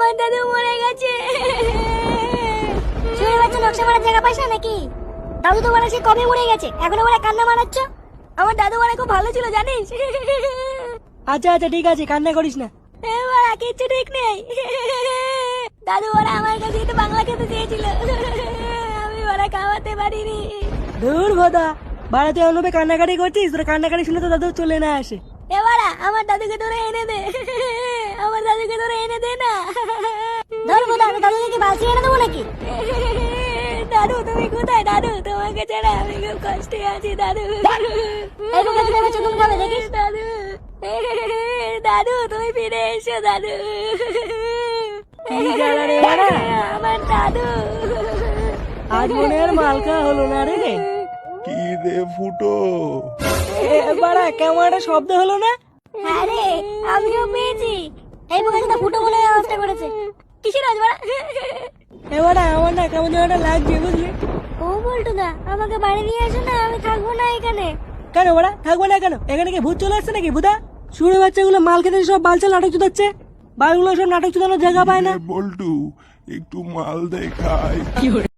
আমার দাদু মরে গেছে। শুয়ে বাচ্চা নকশা মারার জায়গা পাইছ না নাকি? দাদু তো বলে সে কবে মরে গেছে, এখনো বলে কান্না মারাচ্ছ। আমার দাদু বলে খুব ভালো ছিল জানিস। আচ্ছা আচ্ছা ঠিক আছে, কান্না করিস না। এবার কিচ্ছু ঠিক নেই। দাদু ওরা আমার কাছে একটু বাংলা খেতে চেয়েছিল, আমি ওরা খাওয়াতে পারিনি। ধুর ভোদা, বাড়াতে অনুপে কান্নাকাটি করছিস, তোর কান্নাকাটি শুনে তো দাদু চলে না আসে। এবারা আমার দাদুকে ধরে এনে দে, আমার দাদুকে ধরে এনে দে না। ধরবো দাদু, দাদুকে কি বাঁচিয়ে এনে দেবো নাকি? দাদু তুমি কোথায় দাদু? তোমাকে ছাড়া আমি খুব কষ্টে আছি দাদু। এই বুকে তুমি এবার চুদুম খাবে দেখিস দাদু। দাদু তুমি ফিরে এসো দাদু। কি জ্বালা রে বাড়া, আমার দাদু। আজ মনে আর মালকা হলো না রে। কি রে ফুটো, বাড়া কেমন একটা শব্দ হলো না? হ্যাঁ রে, আমিও পেয়েছি। এই বুকে তো ফুটো বলে ব্যবস্থা করেছে। কিসের আজ বাড়া? এবারে আমার না কেমন যেন একটা লাগছে বুঝলি। ও বলতো না, আমাকে বাড়ি নিয়ে এসো না, আমি থাকবো না এখানে। কেন বাড়া থাকবো না কেন? এখানে কি ভূত চলে আসছে নাকি ভূতা? শুনে বাচ্চাগুলো মাল খেতে সব বালচাল নাটক চুদাচ্ছে, বালগুলো সব নাটক চুদানোর জায়গা পায় না। বল্টু একটু মাল দেখাই।